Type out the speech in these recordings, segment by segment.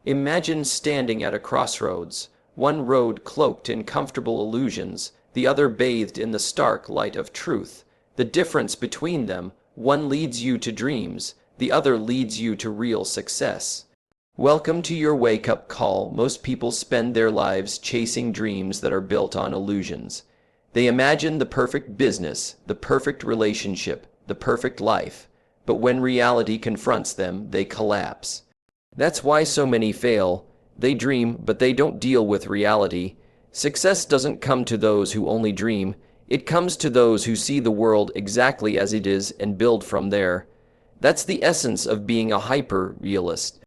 Imagine standing at a crossroads, one road cloaked in comfortable illusions, the other bathed in the stark light of truth. The difference between them, one leads you to dreams, the other leads you to real success. Welcome to your wake-up call. Most people spend their lives chasing dreams that are built on illusions. They imagine the perfect business, the perfect relationship, the perfect life. But when reality confronts them, they collapse. That's why so many fail. They dream, but they don't deal with reality. Success doesn't come to those who only dream. It comes to those who see the world exactly as it is and build from there. That's the essence of being a hyper-realist.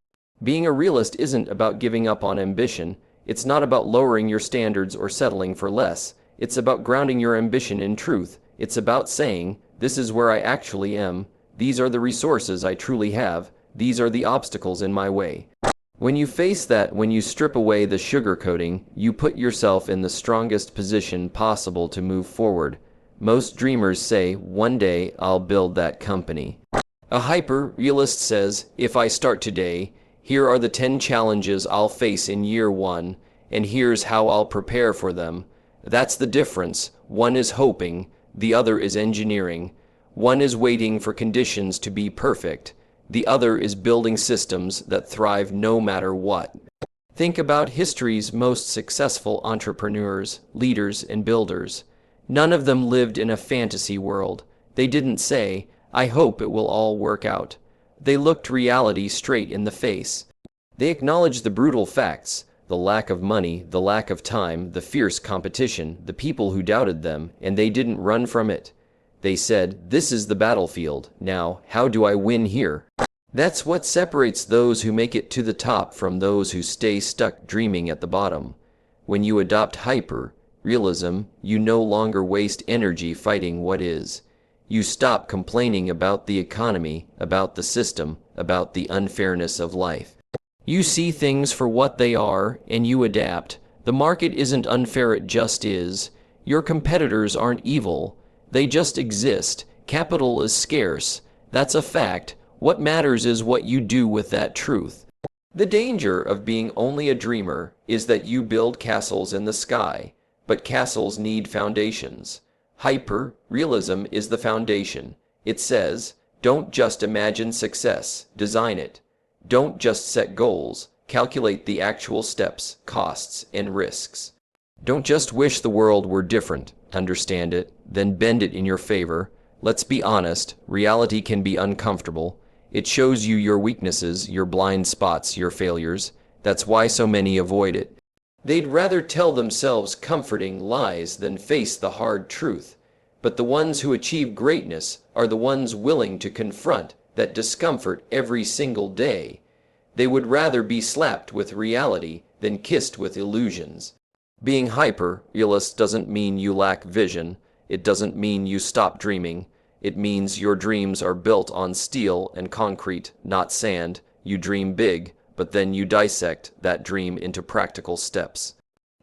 Being a realist isn't about giving up on ambition. It's not about lowering your standards or settling for less. It's about grounding your ambition in truth. It's about saying, this is where I actually am. These are the resources I truly have. These are the obstacles in my way. When you face that, when you strip away the sugarcoating, you put yourself in the strongest position possible to move forward. Most dreamers say, one day I'll build that company. A hyper-realist says, if I start today, here are the 10 challenges I'll face in year 1, and here's how I'll prepare for them. That's the difference. One is hoping, the other is engineering. One is waiting for conditions to be perfect. The other is building systems that thrive no matter what. Think about history's most successful entrepreneurs, leaders, and builders. None of them lived in a fantasy world. They didn't say, I hope it will all work out. They looked reality straight in the face. They acknowledged the brutal facts, the lack of money, the lack of time, the fierce competition, the people who doubted them, and they didn't run from it. They said, this is the battlefield. Now, how do I win here? That's what separates those who make it to the top from those who stay stuck dreaming at the bottom. When you adopt hyper-realism, you no longer waste energy fighting what is. You stop complaining about the economy, about the system, about the unfairness of life. You see things for what they are, and you adapt. The market isn't unfair, it just is. Your competitors aren't evil. They just exist. Capital is scarce. That's a fact. What matters is what you do with that truth. The danger of being only a dreamer is that you build castles in the sky, but castles need foundations. Hyper-realism is the foundation. It says, don't just imagine success, design it. Don't just set goals, calculate the actual steps, costs, and risks. Don't just wish the world were different, understand it, then bend it in your favor. Let's be honest, reality can be uncomfortable. It shows you your weaknesses, your blind spots, your failures. That's why so many avoid it. They'd rather tell themselves comforting lies than face the hard truth. But the ones who achieve greatness are the ones willing to confront that discomfort every single day. They would rather be slapped with reality than kissed with illusions. Being hyper-realist doesn't mean you lack vision. It doesn't mean you stop dreaming. It means your dreams are built on steel and concrete, not sand. You dream big, but then you dissect that dream into practical steps.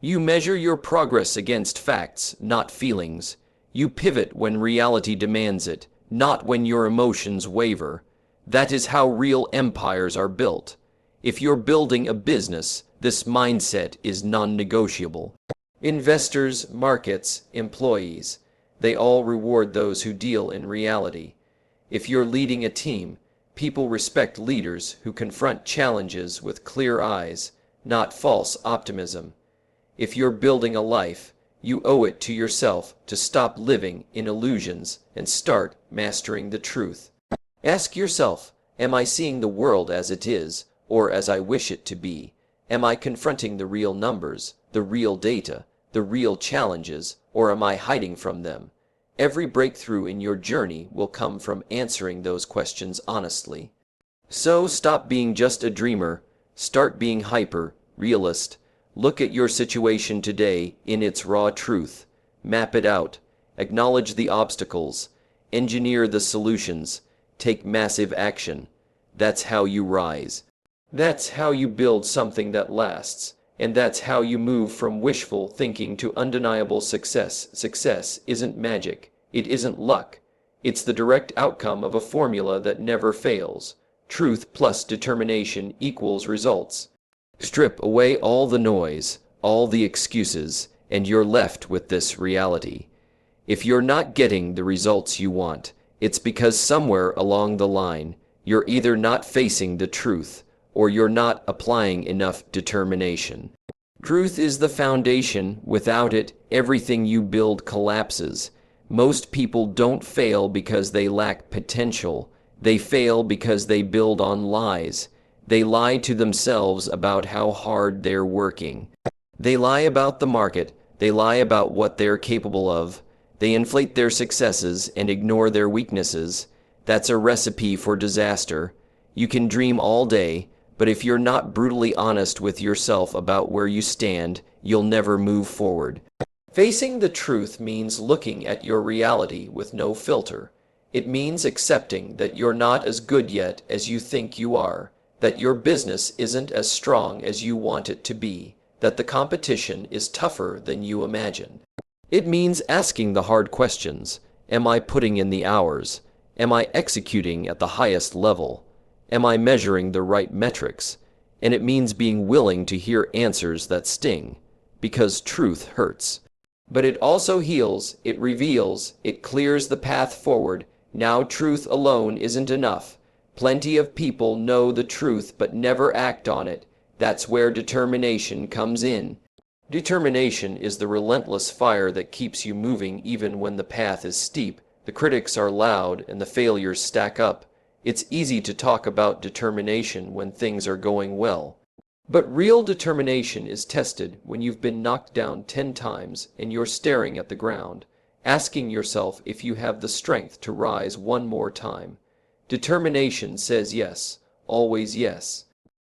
You measure your progress against facts, not feelings. You pivot when reality demands it, not when your emotions waver. That is how real empires are built. If you're building a business, this mindset is non-negotiable. Investors, markets, employees, they all reward those who deal in reality. If you're leading a team, people respect leaders who confront challenges with clear eyes, not false optimism. If you're building a life, you owe it to yourself to stop living in illusions and start mastering the truth. Ask yourself, am I seeing the world as it is, or as I wish it to be? Am I confronting the real numbers, the real data, the real challenges, or am I hiding from them? Every breakthrough in your journey will come from answering those questions honestly. So stop being just a dreamer. Start being hyper-realist. Look at your situation today in its raw truth. Map it out. Acknowledge the obstacles. Engineer the solutions. Take massive action. That's how you rise. That's how you build something that lasts. And that's how you move from wishful thinking to undeniable success. Success isn't magic. It isn't luck. It's the direct outcome of a formula that never fails. Truth plus determination equals results. Strip away all the noise, all the excuses, and you're left with this reality. If you're not getting the results you want, it's because somewhere along the line, you're either not facing the truth or you're not applying enough determination. Truth is the foundation. Without it, everything you build collapses. Most people don't fail because they lack potential. They fail because they build on lies. They lie to themselves about how hard they're working. They lie about the market. They lie about what they're capable of. They inflate their successes and ignore their weaknesses. That's a recipe for disaster. You can dream all day, but if you're not brutally honest with yourself about where you stand, you'll never move forward. Facing the truth means looking at your reality with no filter. It means accepting that you're not as good yet as you think you are, that your business isn't as strong as you want it to be, that the competition is tougher than you imagine. It means asking the hard questions. Am I putting in the hours? Am I executing at the highest level? Am I measuring the right metrics? And it means being willing to hear answers that sting, because truth hurts. But it also heals, it reveals, it clears the path forward. Now truth alone isn't enough. Plenty of people know the truth but never act on it. That's where determination comes in. Determination is the relentless fire that keeps you moving even when the path is steep, the critics are loud, and the failures stack up. It's easy to talk about determination when things are going well. But real determination is tested when you've been knocked down 10 times and you're staring at the ground, asking yourself if you have the strength to rise one more time. Determination says yes, always yes.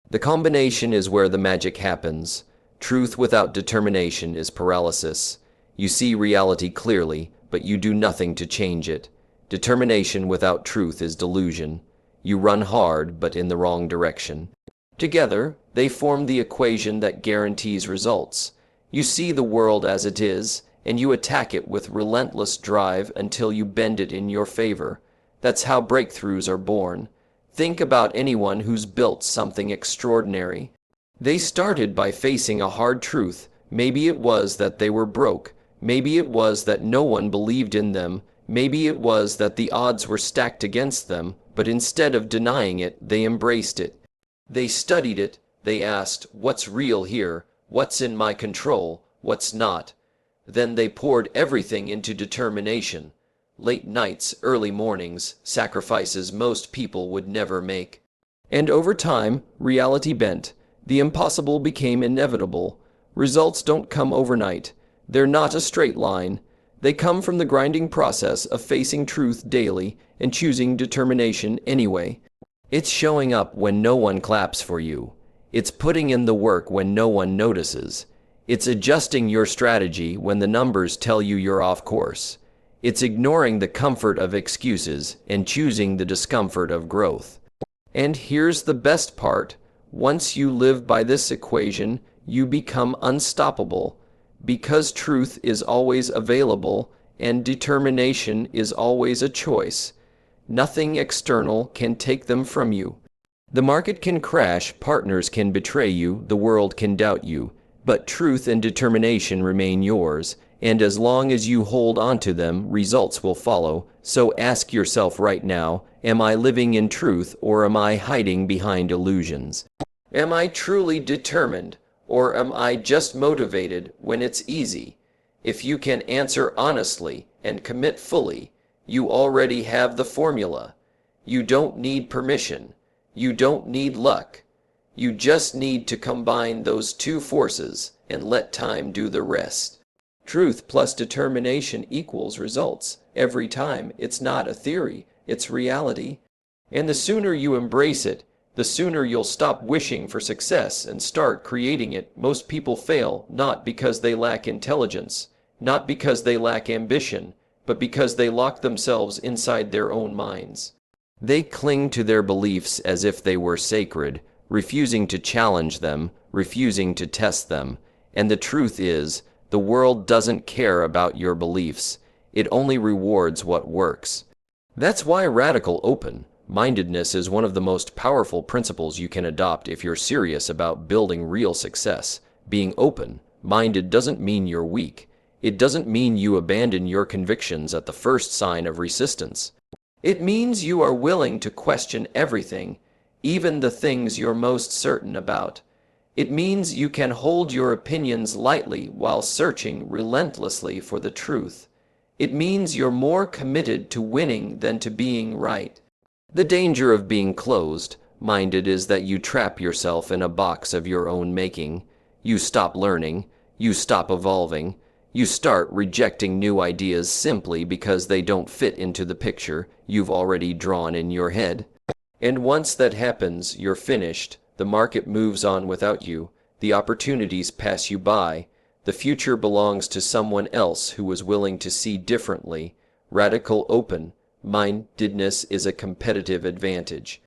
The combination is where the magic happens. Truth without determination is paralysis. You see reality clearly, but you do nothing to change it. Determination without truth is delusion. You run hard, but in the wrong direction. Together, they form the equation that guarantees results. You see the world as it is, and you attack it with relentless drive until you bend it in your favor. That's how breakthroughs are born. Think about anyone who's built something extraordinary. They started by facing a hard truth. Maybe it was that they were broke. Maybe it was that no one believed in them. Maybe it was that the odds were stacked against them, but instead of denying it, they embraced it. They studied it. They asked, what's real here? What's in my control? What's not? Then they poured everything into determination. Late nights, early mornings, sacrifices most people would never make. And over time, reality bent. The impossible became inevitable. Results don't come overnight. They're not a straight line. They come from the grinding process of facing truth daily and choosing determination anyway. It's showing up when no one claps for you. It's putting in the work when no one notices. It's adjusting your strategy when the numbers tell you you're off course. It's ignoring the comfort of excuses and choosing the discomfort of growth. And here's the best part. Once you live by this equation, you become unstoppable. Because truth is always available and determination is always a choice. Nothing external can take them from you. The market can crash, partners can betray you, the world can doubt you, but truth and determination remain yours, and as long as you hold onto them, results will follow. So ask yourself right now, am I living in truth or am I hiding behind illusions? Am I truly determined or am I just motivated when it's easy? If you can answer honestly and commit fully, you already have the formula. You don't need permission. You don't need luck. You just need to combine those two forces and let time do the rest. Truth plus determination equals results. Every time. It's not a theory. It's reality. And the sooner you embrace it, the sooner you'll stop wishing for success and start creating it. Most people fail not because they lack intelligence, not because they lack ambition, but because they lock themselves inside their own minds. They cling to their beliefs as if they were sacred, refusing to challenge them, refusing to test them. And the truth is, the world doesn't care about your beliefs. It only rewards what works. That's why radical open, Mindedness is one of the most powerful principles you can adopt if you're serious about building real success. Being open-minded doesn't mean you're weak. It doesn't mean you abandon your convictions at the first sign of resistance. It means you are willing to question everything, even the things you're most certain about. It means you can hold your opinions lightly while searching relentlessly for the truth. It means you're more committed to winning than to being right. The danger of being closed-minded is that you trap yourself in a box of your own making. You stop learning, you stop evolving, you start rejecting new ideas simply because they don't fit into the picture you've already drawn in your head. And once that happens, you're finished. The market moves on without you. The opportunities pass you by. The future belongs to someone else who is willing to see differently. Radical open-mindedness is a competitive advantage.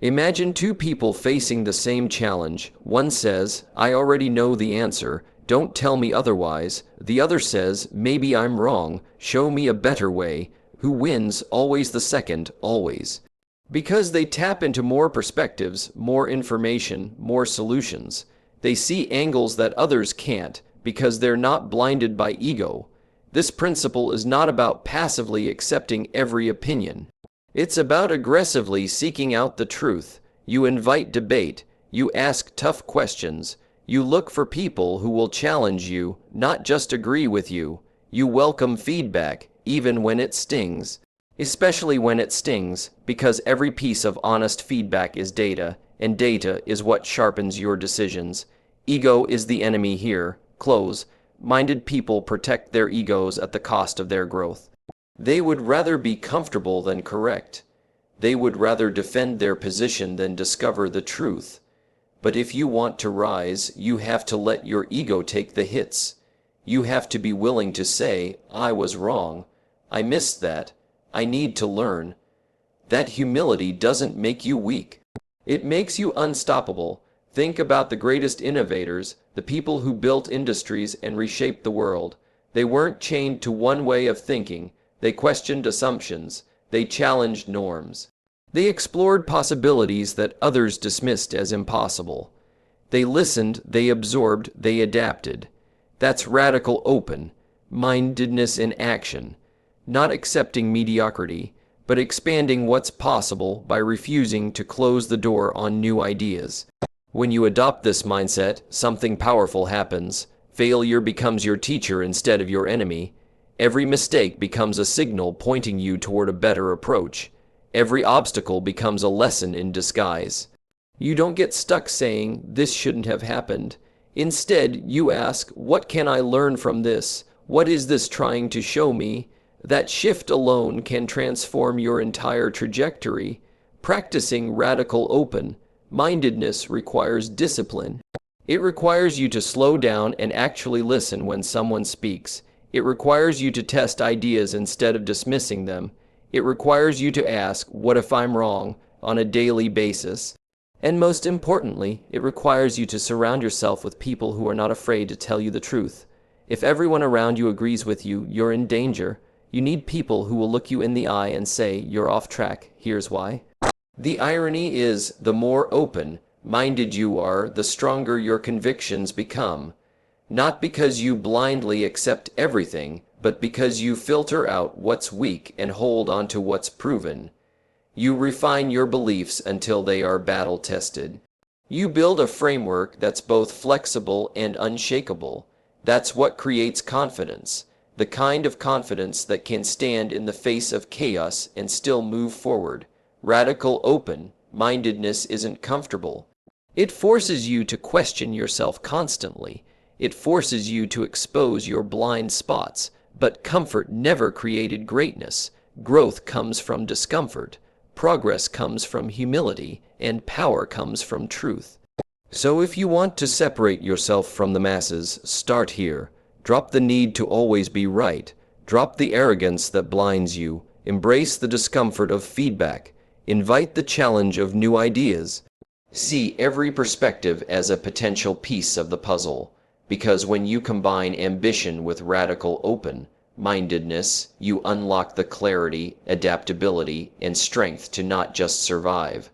Imagine two people facing the same challenge. One says, "I already know the answer. Don't tell me otherwise." The other says, "Maybe I'm wrong. Show me a better way." Who wins? Always the second, always. Because they tap into more perspectives, more information, more solutions. They see angles that others can't because they're not blinded by ego. This principle is not about passively accepting every opinion. It's about aggressively seeking out the truth. You invite debate. You ask tough questions. You look for people who will challenge you, not just agree with you. You welcome feedback, even when it stings. Especially when it stings, because every piece of honest feedback is data, and data is what sharpens your decisions. Ego is the enemy here. Close-minded people protect their egos at the cost of their growth. They would rather be comfortable than correct. They would rather defend their position than discover the truth. But if you want to rise, you have to let your ego take the hits. You have to be willing to say, "I was wrong. I missed that. I need to learn." That humility doesn't make you weak. It makes you unstoppable. Think about the greatest innovators, the people who built industries and reshaped the world. They weren't chained to one way of thinking. They questioned assumptions. They challenged norms. They explored possibilities that others dismissed as impossible. They listened, they absorbed, they adapted. That's radical open-mindedness in action. Not accepting mediocrity, but expanding what's possible by refusing to close the door on new ideas. When you adopt this mindset, something powerful happens. Failure becomes your teacher instead of your enemy. Every mistake becomes a signal pointing you toward a better approach. Every obstacle becomes a lesson in disguise. You don't get stuck saying, "This shouldn't have happened." Instead, you ask, "What can I learn from this? What is this trying to show me?" That shift alone can transform your entire trajectory. Practicing radical open-mindedness requires discipline. It requires you to slow down and actually listen when someone speaks. It requires you to test ideas instead of dismissing them. It requires you to ask, "What if I'm wrong?" on a daily basis. And most importantly, it requires you to surround yourself with people who are not afraid to tell you the truth. If everyone around you agrees with you, you're in danger. You need people who will look you in the eye and say, "You're off track. Here's why." The irony is, the more open-minded you are, the stronger your convictions become. Not because you blindly accept everything, but because you filter out what's weak and hold on to what's proven. You refine your beliefs until they are battle-tested. You build a framework that's both flexible and unshakable. That's what creates confidence. The kind of confidence that can stand in the face of chaos and still move forward. Radical open-mindedness isn't comfortable. It forces you to question yourself constantly. It forces you to expose your blind spots. But comfort never created greatness. Growth comes from discomfort. Progress comes from humility, and power comes from truth. So if you want to separate yourself from the masses, start here. Drop the need to always be right. Drop the arrogance that blinds you. Embrace the discomfort of feedback. Invite the challenge of new ideas. See every perspective as a potential piece of the puzzle. Because when you combine ambition with radical mindedness, you unlock the clarity, adaptability, and strength to not just survive,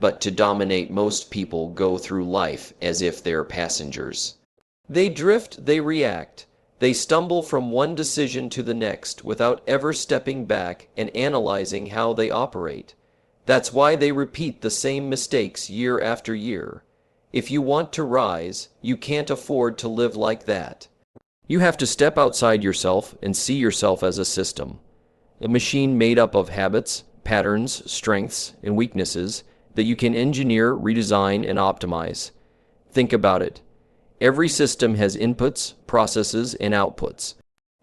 but to dominate. Most people go through life as if they're passengers. They drift, they react, they stumble from one decision to the next without ever stepping back and analyzing how they operate. That's why they repeat the same mistakes year after year. If you want to rise, you can't afford to live like that. You have to step outside yourself and see yourself as a system, a machine made up of habits, patterns, strengths, and weaknesses that you can engineer, redesign, and optimize. Think about it. Every system has inputs, processes, and outputs.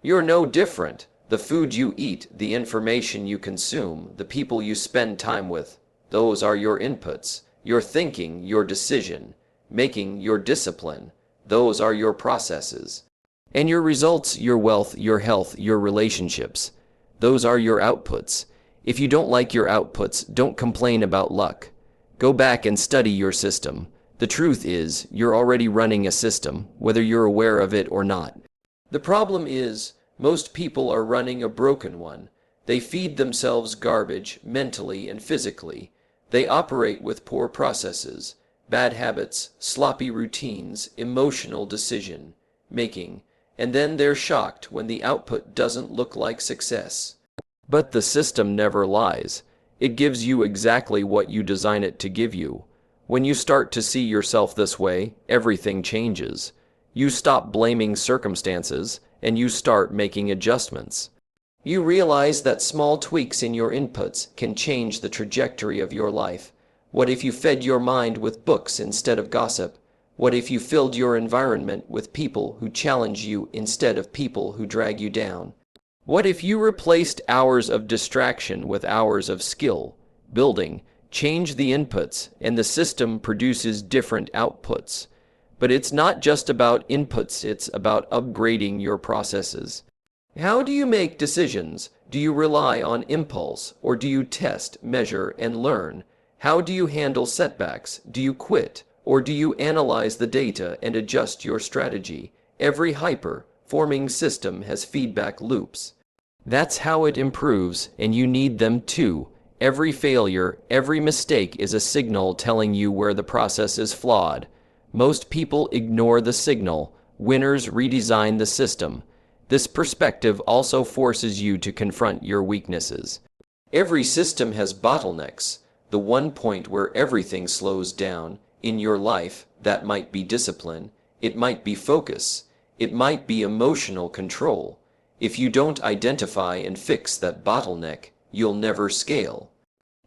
You're no different. The food you eat, the information you consume, the people you spend time with, those are your inputs. Your thinking, your decision making, your discipline, those are your processes. And your results, your wealth, your health, your relationships, those are your outputs. If you don't like your outputs, don't complain about luck. Go back and study your system. The truth is, you're already running a system, whether you're aware of it or not. The problem is, most people are running a broken one. They feed themselves garbage, mentally and physically. They operate with poor processes, bad habits, sloppy routines, emotional decision making, and then they're shocked when the output doesn't look like success. But the system never lies. It gives you exactly what you design it to give you. When you start to see yourself this way, everything changes. You stop blaming circumstances, and you start making adjustments. You realize that small tweaks in your inputs can change the trajectory of your life. What if you fed your mind with books instead of gossip? What if you filled your environment with people who challenge you instead of people who drag you down? What if you replaced hours of distraction with hours of skill, building? Change the inputs, and the system produces different outputs. But it's not just about inputs, it's about upgrading your processes. How do you make decisions? Do you rely on impulse, or do you test, measure, and learn? How do you handle setbacks? Do you quit, or do you analyze the data and adjust your strategy? Every hyper-forming system has feedback loops. That's how it improves, and you need them too. Every failure, every mistake is a signal telling you where the process is flawed. Most people ignore the signal. Winners redesign the system. This perspective also forces you to confront your weaknesses. Every system has bottlenecks. The one point where everything slows down in your life, that might be discipline, it might be focus, it might be emotional control. If you don't identify and fix that bottleneck, you'll never scale.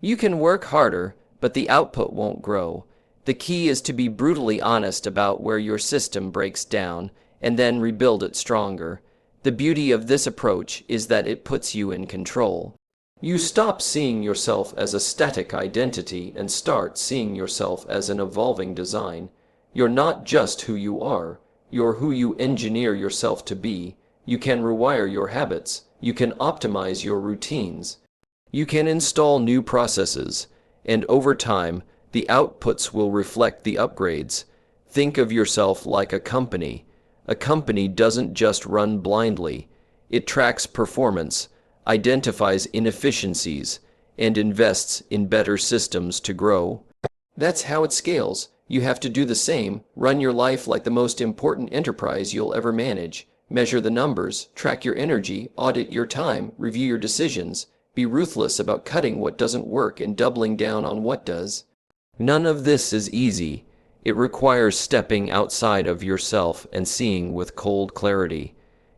You can work harder, but the output won't grow. The key is to be brutally honest about where your system breaks down and then rebuild it stronger. The beauty of this approach is that it puts you in control. You stop seeing yourself as a static identity and start seeing yourself as an evolving design. You're not just who you are, you're who you engineer yourself to be. You can rewire your habits, you can optimize your routines, you can install new processes, and over time, the outputs will reflect the upgrades. Think of yourself like a company. A company doesn't just run blindly. It tracks performance, identifies inefficiencies, and invests in better systems to grow. That's how it scales. You have to do the same. Run your life like the most important enterprise you'll ever manage. Measure the numbers, track your energy, audit your time, review your decisions. Be ruthless about cutting what doesn't work and doubling down on what does. None of this is easy. It requires stepping outside of yourself and seeing with cold clarity.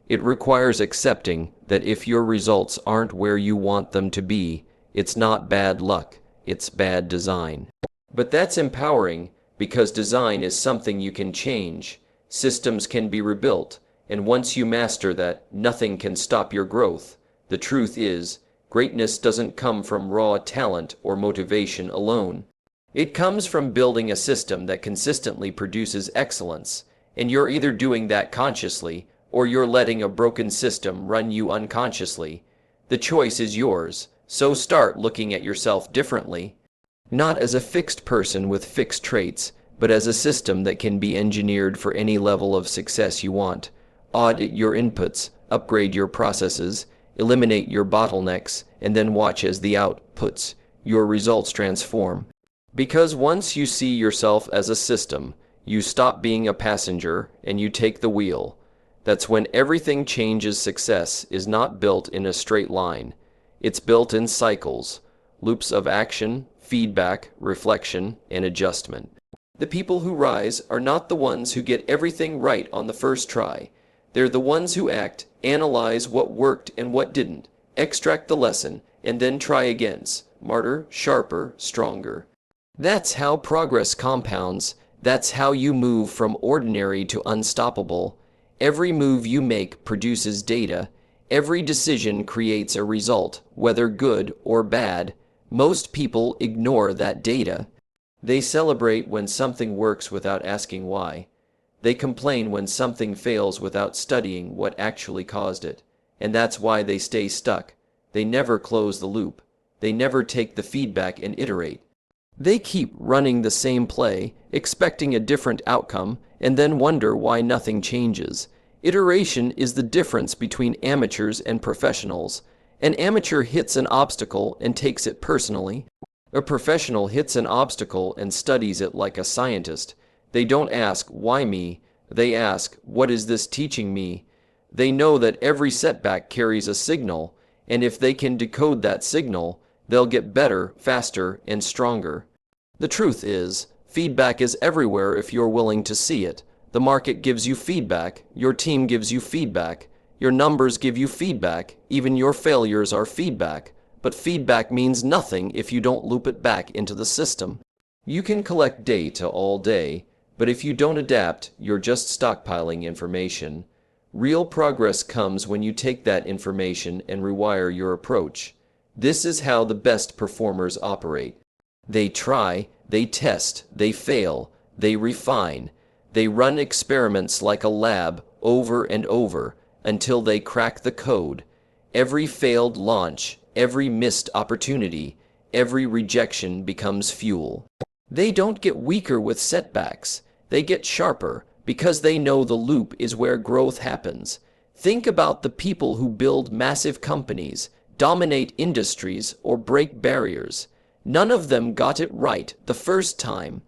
It requires accepting that if your results aren't where you want them to be, it's not bad luck, it's bad design. But that's empowering, because design is something you can change. Systems can be rebuilt, and once you master that, nothing can stop your growth. The truth is, greatness doesn't come from raw talent or motivation alone. It comes from building a system that consistently produces excellence, and you're either doing that consciously, or you're letting a broken system run you unconsciously. The choice is yours, so start looking at yourself differently. Not as a fixed person with fixed traits, but as a system that can be engineered for any level of success you want. Audit your inputs, upgrade your processes, eliminate your bottlenecks, and then watch as the outputs, your results transform. Because once you see yourself as a system, you stop being a passenger and you take the wheel. That's when everything changes. Success is not built in a straight line. It's built in cycles, loops of action, feedback, reflection, and adjustment. The people who rise are not the ones who get everything right on the first try. They're the ones who act, analyze what worked and what didn't, extract the lesson, and then try again, smarter, sharper, stronger. That's how progress compounds. That's how you move from ordinary to unstoppable. Every move you make produces data. Every decision creates a result, whether good or bad. Most people ignore that data. They celebrate when something works without asking why. They complain when something fails without studying what actually caused it. And that's why they stay stuck. They never close the loop. They never take the feedback and iterate. They keep running the same play, expecting a different outcome, and then wonder why nothing changes. Iteration is the difference between amateurs and professionals. An amateur hits an obstacle and takes it personally. A professional hits an obstacle and studies it like a scientist. They don't ask, why me? They ask, what is this teaching me? They know that every setback carries a signal, and if they can decode that signal, they'll get better, faster, and stronger. The truth is, feedback is everywhere if you're willing to see it. The market gives you feedback, your team gives you feedback, your numbers give you feedback, even your failures are feedback. But feedback means nothing if you don't loop it back into the system. You can collect data all day, but if you don't adapt, you're just stockpiling information. Real progress comes when you take that information and rewire your approach. This is how the best performers operate. They try, they test, they fail, they refine. They run experiments like a lab over and over until they crack the code. Every failed launch, every missed opportunity, every rejection becomes fuel. They don't get weaker with setbacks. They get sharper because they know the loop is where growth happens. Think about the people who build massive companies, dominate industries, or break barriers. None of them got it right the first time.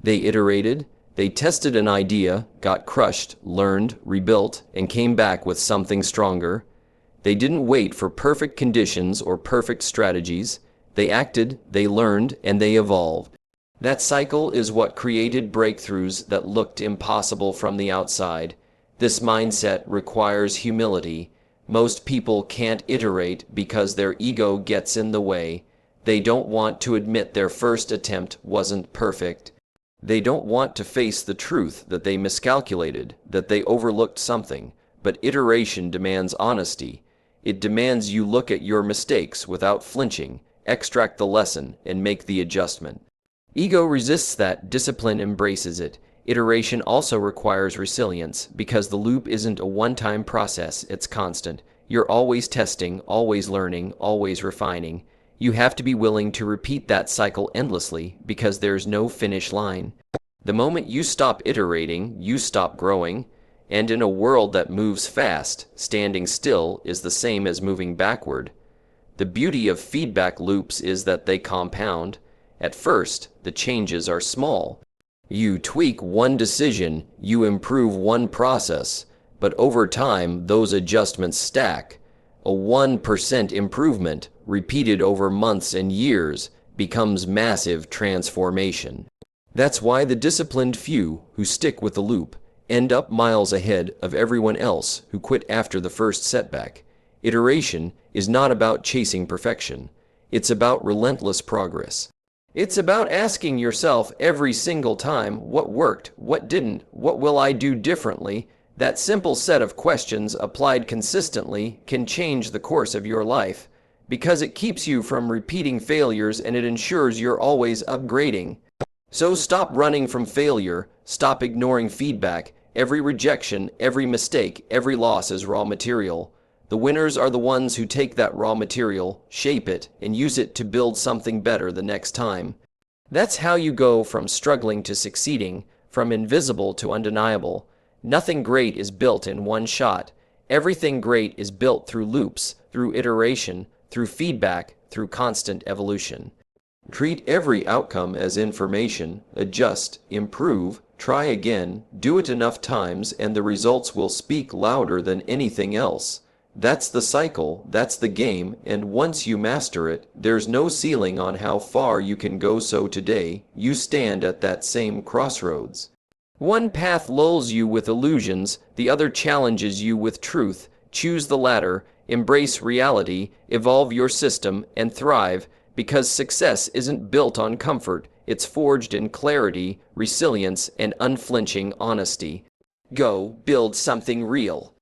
They iterated, they tested an idea, got crushed, learned, rebuilt, and came back with something stronger. They didn't wait for perfect conditions or perfect strategies. They acted, they learned, and they evolved. That cycle is what created breakthroughs that looked impossible from the outside. This mindset requires humility. Most people can't iterate because their ego gets in the way. They don't want to admit their first attempt wasn't perfect. They don't want to face the truth that they miscalculated, that they overlooked something. But iteration demands honesty. It demands you look at your mistakes without flinching, extract the lesson, and make the adjustment. Ego resists that, discipline embraces it. Iteration also requires resilience, because the loop isn't a one-time process, it's constant. You're always testing, always learning, always refining. You have to be willing to repeat that cycle endlessly, because there's no finish line. The moment you stop iterating, you stop growing. And in a world that moves fast, standing still is the same as moving backward. The beauty of feedback loops is that they compound. At first, the changes are small. You tweak one decision, you improve one process, but over time, those adjustments stack. A 1% improvement, repeated over months and years, becomes massive transformation. That's why the disciplined few who stick with the loop end up miles ahead of everyone else who quit after the first setback. Iteration is not about chasing perfection. It's about relentless progress. It's about asking yourself every single time, what worked, what didn't, what will I do differently? That simple set of questions applied consistently can change the course of your life, because it keeps you from repeating failures and it ensures you're always upgrading. So stop running from failure, stop ignoring feedback. Every rejection, every mistake, every loss is raw material. The winners are the ones who take that raw material, shape it, and use it to build something better the next time. That's how you go from struggling to succeeding, from invisible to undeniable. Nothing great is built in one shot. Everything great is built through loops, through iteration, through feedback, through constant evolution. Treat every outcome as information, adjust, improve, try again, do it enough times, and the results will speak louder than anything else. That's the cycle, that's the game, and once you master it, there's no ceiling on how far you can go. So today, you stand at that same crossroads. One path lulls you with illusions, the other challenges you with truth. Choose the latter, embrace reality, evolve your system, and thrive, because success isn't built on comfort, it's forged in clarity, resilience, and unflinching honesty. Go build something real.